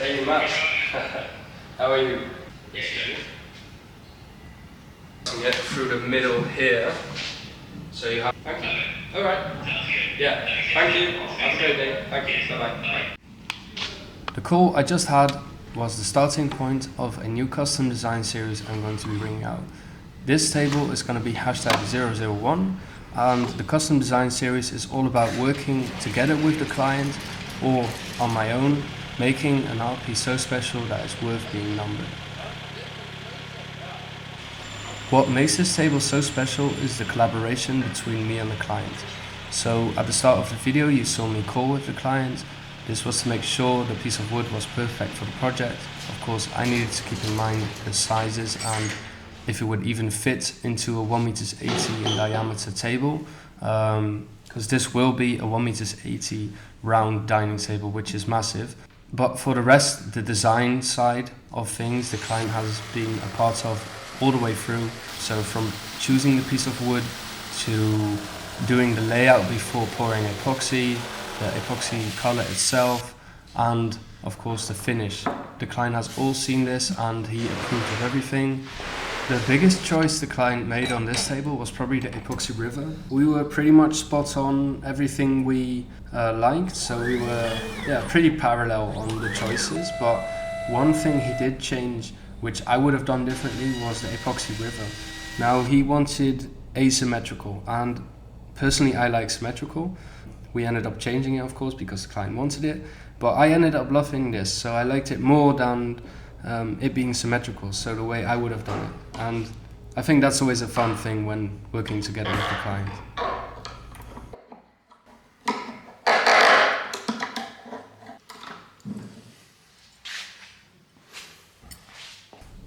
Hey Matt, how are you? Get through the middle here, so you have. Thank you. All right. Yeah. Thank you. Have a great day. Thank you. Bye bye. The call I just had was the starting point of a new custom design series I'm going to be bringing out. This table is going to be #001, and the custom design series is all about working together with the client or on my own, making an art piece so special that it's worth being numbered. What makes this table so special is the collaboration between me and the client. So at the start of the video you saw me call with the client. This was to make sure the piece of wood was perfect for the project. Of course I needed to keep in mind the sizes and if it would even fit into a 1.80 m in diameter table, because this will be a 1.80 m round dining table, which is massive. But for the rest, the design side of things, the client has been a part of all the way through. So from choosing the piece of wood to doing the layout before pouring epoxy, the epoxy color itself, and of course the finish. The client has all seen this and he approved of everything. The biggest choice the client made on this table was probably the epoxy river. We were pretty much spot on everything we liked, so we were pretty parallel on the choices, but one thing he did change, which I would have done differently, was the epoxy river. Now he wanted asymmetrical, and personally I like symmetrical. We ended up changing it of course because the client wanted it, but I ended up loving this, so I liked it more than it being symmetrical, so the way I would have done it. And I think that's always a fun thing when working together with the client.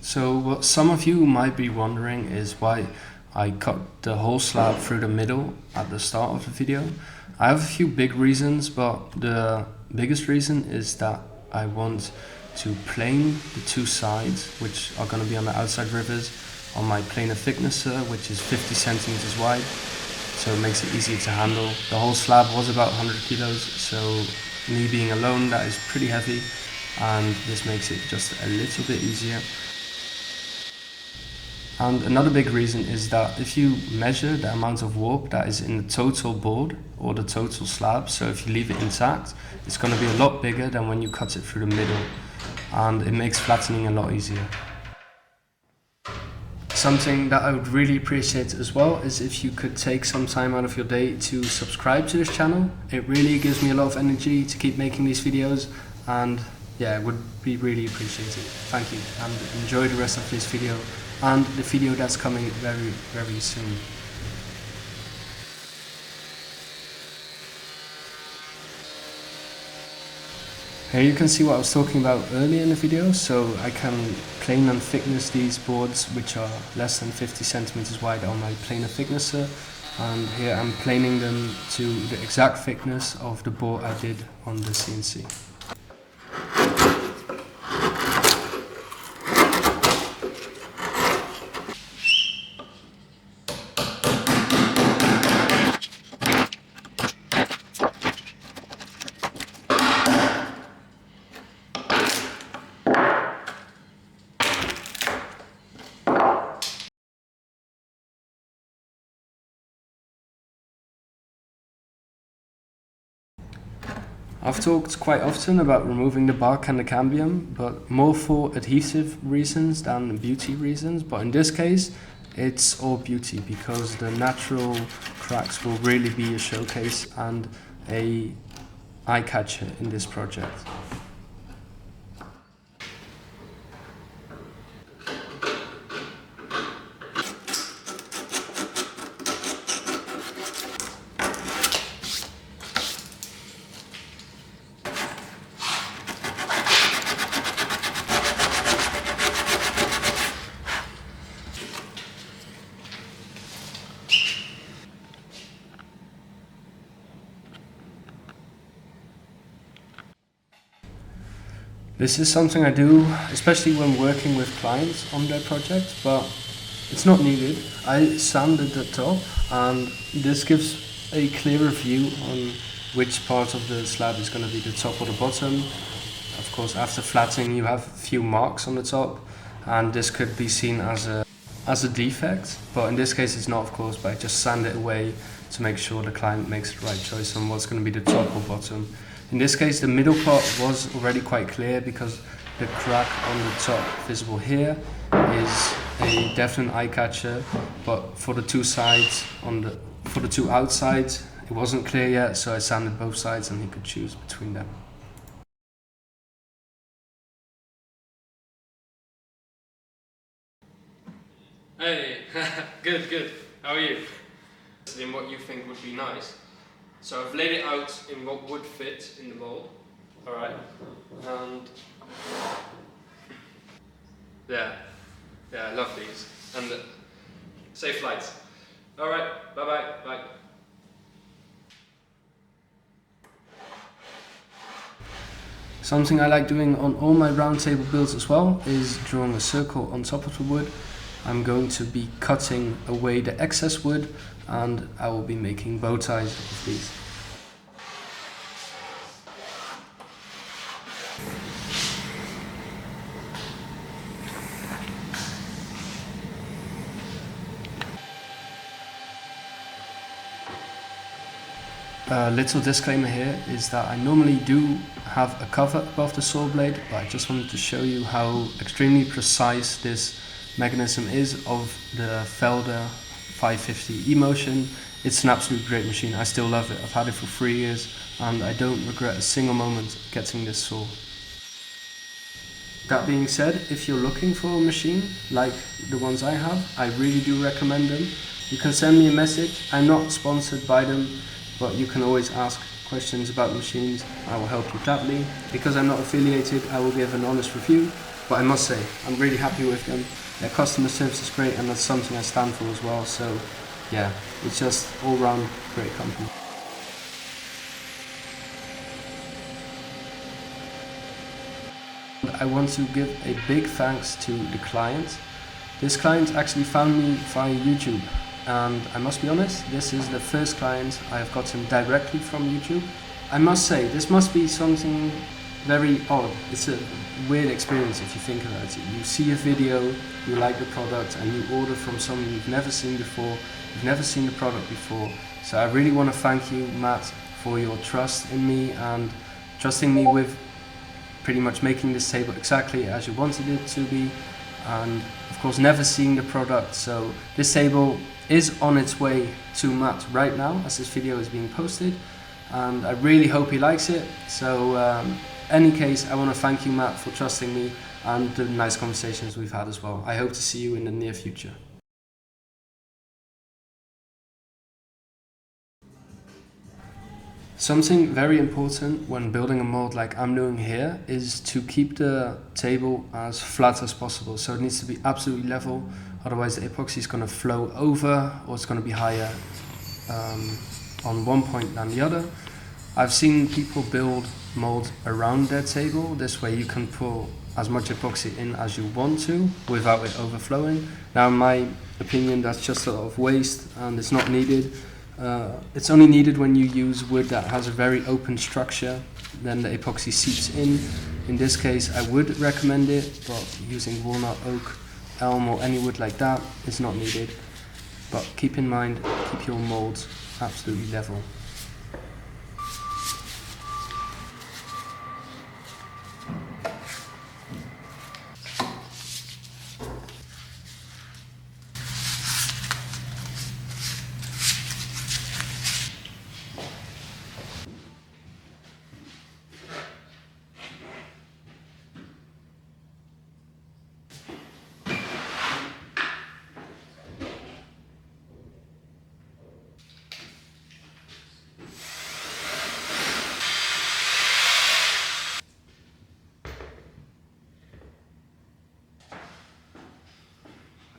So what some of you might be wondering is why I cut the whole slab through the middle at the start of the video. I have a few big reasons, but the biggest reason is that I want to plane the two sides, which are going to be on the outside rivers, on my planer thicknesser, which is 50 centimeters wide, so it makes it easier to handle. The whole slab was about 100 kilos, so me being alone, that is pretty heavy, and this makes it just a little bit easier. And another big reason is that if you measure the amount of warp that is in the total board or the total slab, so if you leave it intact, it's going to be a lot bigger than when you cut it through the middle, and it makes flattening a lot easier. Something that I would really appreciate as well is if you could take some time out of your day to subscribe to this channel. It really gives me a lot of energy to keep making these videos, and yeah, it would be really appreciated. Thank you, and enjoy the rest of this video and the video that's coming very, very soon. Here you can see what I was talking about earlier in the video, so I can plane and thickness these boards which are less than 50 centimeters wide on my planer thicknesser, and here I'm planing them to the exact thickness of the board I did on the CNC. I've talked quite often about removing the bark and the cambium, but more for adhesive reasons than beauty reasons. But in this case, it's all beauty because the natural cracks will really be a showcase and a eye-catcher in this project. This is something I do, especially when working with clients on their project, but it's not needed. I sanded the top, and this gives a clearer view on which part of the slab is going to be the top or the bottom. Of course, after flattening you have a few marks on the top, and this could be seen as a defect, but in this case it's not, of course, but I just sand it away to make sure the client makes the right choice on what's going to be the top or bottom. In this case the middle part was already quite clear because the crack on the top visible here is a definite eye catcher, but for the two sides for the two outsides it wasn't clear yet, so I sanded both sides and he could choose between them. Hey, good. How are you? In what you think would be nice. So I've laid it out in what would fit in the mold. Alright. And yeah, I love these. And safe flights. Alright, bye. Something I like doing on all my round table builds as well is drawing a circle on top of the wood. I'm going to be cutting away the excess wood and I will be making bow ties of these. A little disclaimer here is that I normally do have a cover above the saw blade, but I just wanted to show you how extremely precise this mechanism is of the Felder 550 E-Motion. It's an absolute great machine. I still love it. I've had it for 3 years and I don't regret a single moment getting this saw. That being said, if you're looking for a machine like the ones I have, I really do recommend them. You can send me a message. I'm not sponsored by them, but you can always ask questions about machines. I will help you gladly. Because I'm not affiliated, I will give an honest review, but I must say, I'm really happy with them. Their customer service is great and that's something I stand for as well, so yeah, it's just all round great company. I want to give a big thanks to the client. This client actually found me via YouTube. And I must be honest, this is the first client I have gotten directly from YouTube. I must say, this must be something very odd. It's a weird experience if you think about it. You see a video, you like the product, and you order from someone you've never seen before, you've never seen the product before. So I really want to thank you, Matt, for your trust in me and trusting me with pretty much making this table exactly as you wanted it to be. And of course never seeing the product, so this table is on its way to Matt right now as this video is being posted, and I really hope he likes it. So any case, I want to thank you, Matt, for trusting me and the nice conversations we've had as well. I hope to see you in the near future. Something very important when building a mold like I'm doing here is to keep the table as flat as possible. So it needs to be absolutely level, otherwise the epoxy is going to flow over or it's going to be higher on one point than the other. I've seen people build molds around their table. This way you can pull as much epoxy in as you want to without it overflowing. Now in my opinion that's just a lot of waste and it's not needed. It's only needed when you use wood that has a very open structure, then the epoxy seeps in. In this case I would recommend it, but using walnut, oak, elm or any wood like that is not needed. But keep in mind, keep your molds absolutely level.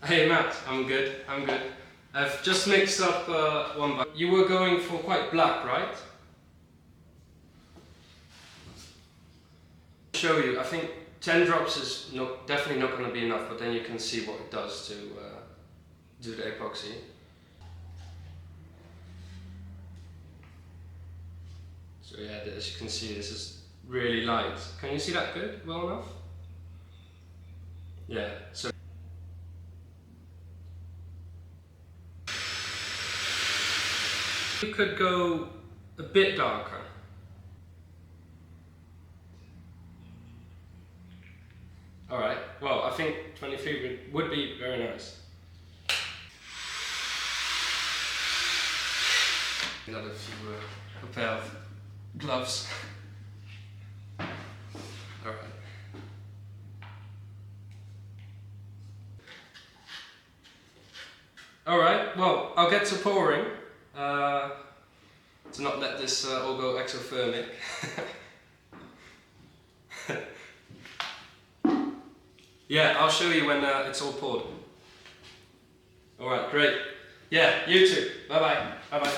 Hey Matt, I'm good. I've just mixed up one by. You were going for quite black, right? Show you, I think 10 drops is definitely not going to be enough, but then you can see what it does to do the epoxy. So yeah, as you can see, this is really light. Can you see that good? Well enough? Yeah, so you could go a bit darker. Alright, well I think 23 would be very nice. Another few a pair of gloves. Alright. Alright, well I'll get to pouring to not let this all go exothermic. Yeah, I'll show you when it's all poured. Alright, great. Yeah, you too. Bye bye. Bye bye.